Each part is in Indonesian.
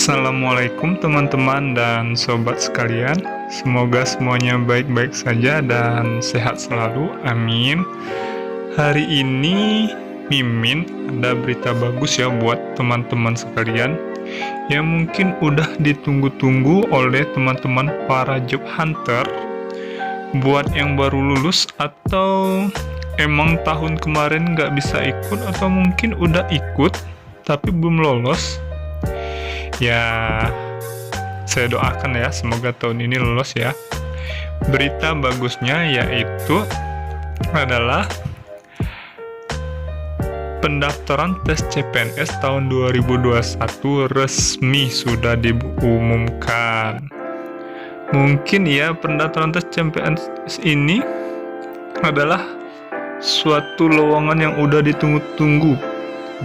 Assalamualaikum teman-teman dan sobat sekalian. Semoga semuanya baik-baik saja dan sehat selalu, amin. Hari ini Mimin ada berita bagus ya buat teman-teman sekalian, yang mungkin udah ditunggu-tunggu oleh teman-teman para job hunter. Buat yang baru lulus atau emang tahun kemarin nggak bisa ikut, atau mungkin udah ikut tapi belum lolos, ya saya doakan ya semoga tahun ini lolos ya. Berita bagusnya yaitu adalah pendaftaran tes CPNS tahun 2021 resmi sudah diumumkan. Mungkin ya pendaftaran tes CPNS ini adalah suatu lowongan yang udah ditunggu-tunggu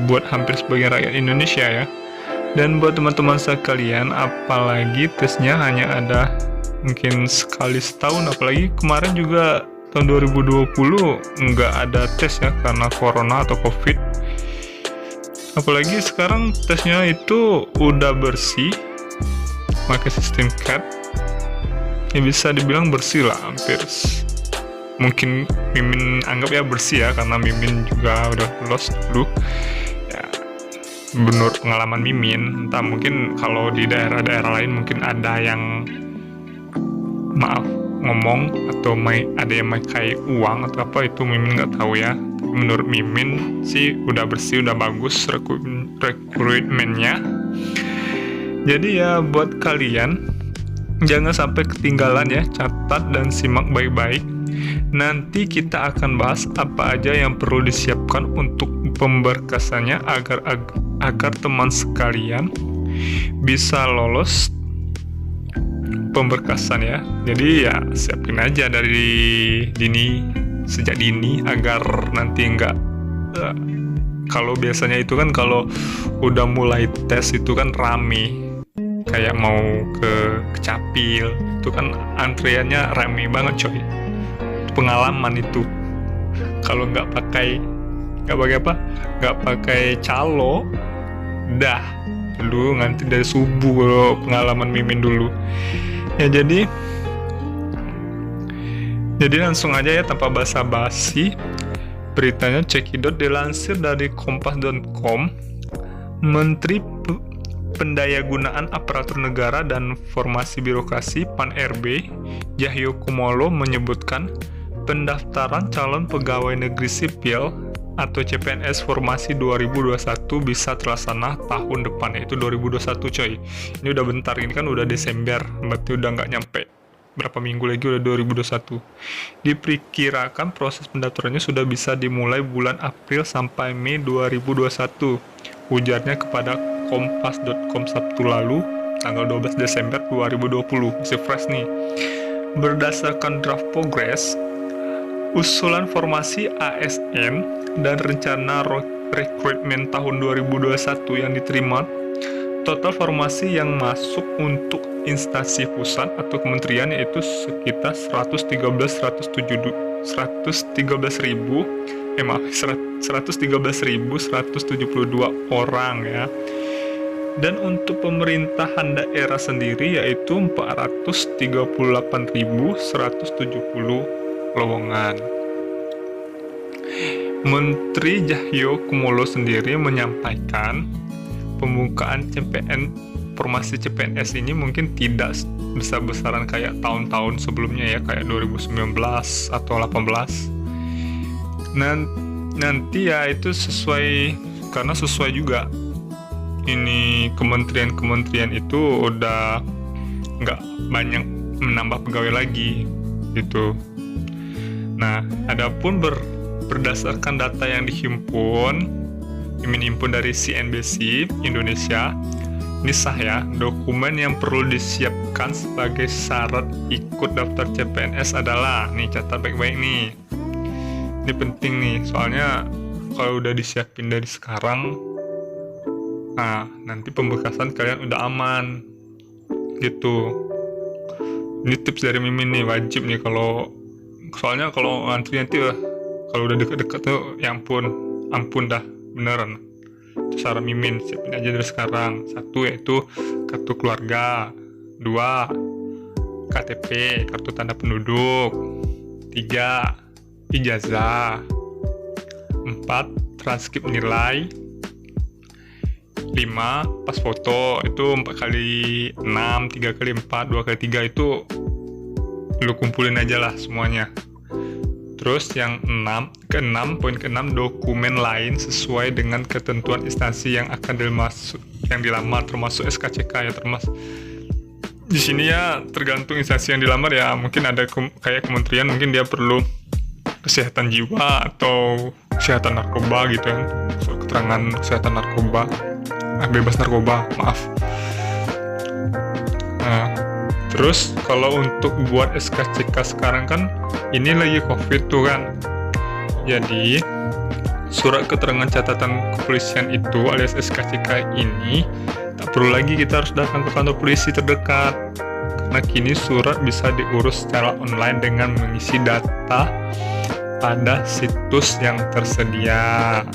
buat hampir sebagian rakyat Indonesia ya. Dan buat teman-teman sekalian, apalagi tesnya hanya ada mungkin sekali setahun, apalagi kemarin juga tahun 2020 nggak ada tes ya karena corona atau covid. Apalagi sekarang tesnya itu udah bersih, pakai sistem CAT, ya bisa dibilang bersih lah hampir. Mungkin Mimin anggap ya bersih ya, karena Mimin juga udah lolos dulu. Menurut pengalaman Mimin, entah mungkin kalau di daerah-daerah lain mungkin ada yang ngomong atau ada yang pakai uang atau apa, itu Mimin nggak tahu ya. Menurut Mimin sih udah bersih, udah bagus rekrutmennya. Jadi ya buat kalian jangan sampai ketinggalan ya, catat dan simak baik-baik. Nanti kita akan bahas apa aja yang perlu disiapkan untuk pemberkasannya agar teman sekalian bisa lolos pemberkasan ya. Jadi ya siapin aja dari sejak dini agar nanti enggak kalau biasanya itu kan kalau udah mulai tes itu kan rame, kayak mau ke Capil itu kan antriannya rame banget coy. Pengalaman itu kalau nggak pakai calo dah dulu nganti dari subuh. Kalau pengalaman Mimin dulu ya, jadi langsung aja ya tanpa basa-basi. Beritanya cekidot dilansir dari kompas.com. Menteri Pendayagunaan Aparatur Negara dan Formasi Birokrasi (PAN-RB) Cahyokumolo menyebutkan pendaftaran calon pegawai negeri sipil atau CPNS formasi 2021 bisa terlaksana tahun depan, yaitu 2021 coy. Ini udah bentar, ini kan udah Desember, berarti udah nggak nyampe berapa minggu lagi udah 2021. Diperkirakan proses pendaftarannya sudah bisa dimulai bulan April sampai Mei 2021, ujarnya kepada kompas.com Sabtu lalu tanggal 12 Desember 2020. Masih fresh nih. Berdasarkan draft progress usulan formasi ASN dan rencana rekrutmen tahun 2021 yang diterima, total formasi yang masuk untuk instansi pusat atau kementerian yaitu sekitar 113.172 orang ya. Dan untuk pemerintahan daerah sendiri yaitu 438.170 lowongan. Menteri Cahyokumolo sendiri menyampaikan pembukaan formasi CPNS ini mungkin tidak besar-besaran kayak tahun-tahun sebelumnya ya, kayak 2019 atau 18. Nanti ya itu sesuai juga ini kementerian itu udah nggak banyak menambah pegawai lagi gitu. Nah, adapun berdasarkan data yang dihimpun dari CNBC Indonesia, ini sah ya, dokumen yang perlu disiapkan sebagai syarat ikut daftar CPNS adalah, nih catat baik-baik nih, ini penting nih, soalnya kalau udah disiapin dari sekarang, nah nanti pemberkasan kalian udah aman gitu. Ini tips dari Mimin nih, wajib nih soalnya kalau antri nanti kalau udah deket-deket tuh ya ampun dah beneran. Saran Mimin, siapin aja dari sekarang. 1 yaitu kartu keluarga, 2 KTP, kartu tanda penduduk, 3 ijazah, 4 transkrip nilai, 5 pas foto. Itu 4x6, 3x4, 2x3 itu lu kumpulin aja lah semuanya. Terus yang poin ke-6 dokumen lain sesuai dengan ketentuan instansi yang akan dilamar, termasuk SKCK ya, termasuk di sini ya tergantung instansi yang dilamar ya. Mungkin ada kayak kementerian, mungkin dia perlu kesehatan jiwa atau kesehatan narkoba gitu kan, soal keterangan kesehatan narkoba, bebas narkoba, maaf. Nah, terus kalau untuk buat SKCK sekarang kan ini lagi COVID tuh kan, jadi surat keterangan catatan kepolisian itu alias SKCK ini tak perlu lagi kita harus datang ke kantor polisi terdekat, karena kini surat bisa diurus secara online dengan mengisi data pada situs yang tersedia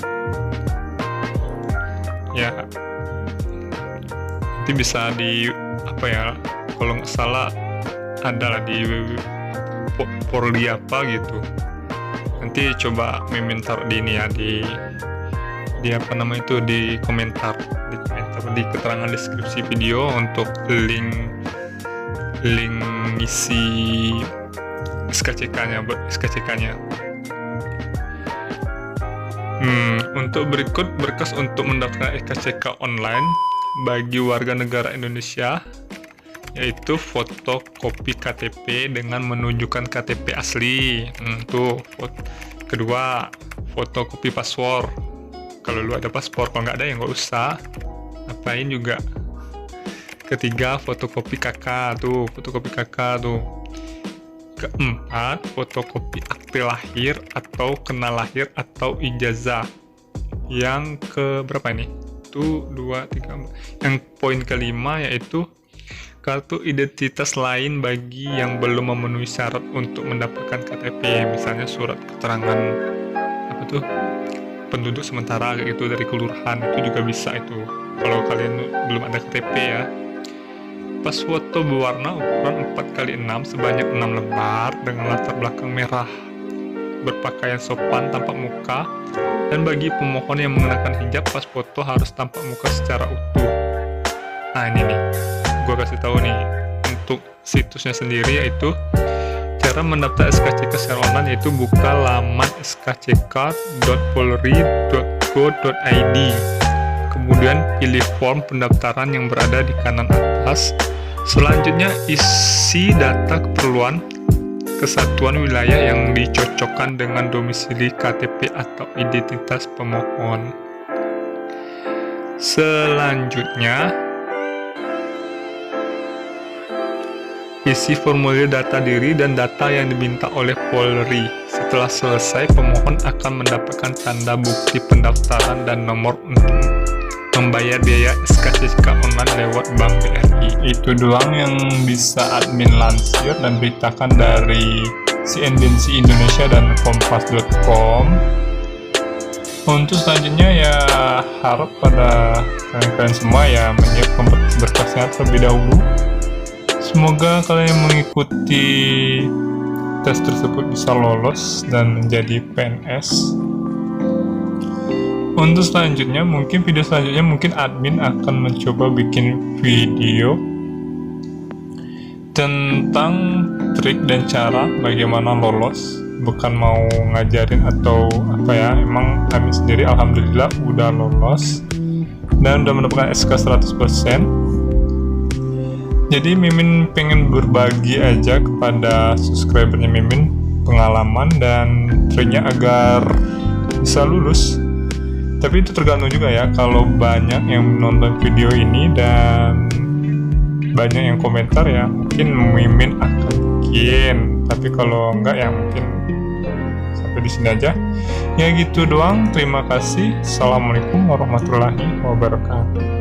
ya. Nanti bisa di kalau nggak salah ada lah di Polri apa gitu. Nanti coba Mimin taruh di ini ya, di di komentar di keterangan deskripsi video untuk link isi SKCK-nya. Untuk berikut berkas untuk mendaftarkan SKCK online bagi warga negara Indonesia, yaitu fotokopi KTP dengan menunjukkan KTP asli. Kedua, fotokopi paspor. Kalau lu ada paspor, kalau nggak ada ya nggak usah. Ngapain juga. Ketiga, fotokopi KK tuh. Keempat, fotokopi akte lahir atau kenal lahir atau ijazah. Yang ke berapa ini? 1, 2, 3, 4. Yang poin ke-5 yaitu kartu identitas lain bagi yang belum memenuhi syarat untuk mendapatkan KTP, misalnya surat keterangan penduduk sementara kayak gitu dari kelurahan, itu juga bisa itu kalau kalian belum ada KTP ya. Pas foto berwarna ukuran 4x6 sebanyak 6 lembar dengan latar belakang merah, berpakaian sopan tampak muka, dan bagi pemohon yang mengenakan hijab pas foto harus tampak muka secara utuh. Nah ini nih, gue kasih tahu nih untuk situsnya sendiri, yaitu cara mendaftar SKCK secara online, yaitu buka laman skck.polri.go.id, kemudian pilih form pendaftaran yang berada di kanan atas. Selanjutnya isi data keperluan kesatuan wilayah yang dicocokkan dengan domisili KTP atau identitas pemohon. Selanjutnya isi formulir data diri dan data yang diminta oleh Polri. Setelah selesai, pemohon akan mendapatkan tanda bukti pendaftaran dan nomor untuk membayar biaya SKCK online lewat Bank BRI. Itu doang yang bisa admin lansir dan beritakan dari CNBC Indonesia dan Kompas.com. Untuk selanjutnya ya harap pada kalian semua ya menyiapkan berkasnya terlebih dahulu. Semoga kalian mengikuti tes tersebut bisa lolos dan menjadi PNS. Untuk video selanjutnya mungkin admin akan mencoba bikin video tentang trik dan cara bagaimana lolos, bukan mau ngajarin atau apa ya. Emang admin sendiri alhamdulillah udah lolos dan udah mendapatkan SK 100%. Jadi Mimin pengen berbagi aja kepada subscribernya Mimin pengalaman dan triknya agar bisa lulus. Tapi itu tergantung juga ya, kalau banyak yang nonton video ini dan banyak yang komentar ya mungkin Mimin akan bikin. Tapi kalau enggak ya mungkin sampai di sini aja. Ya gitu doang. Terima kasih. Assalamualaikum warahmatullahi wabarakatuh.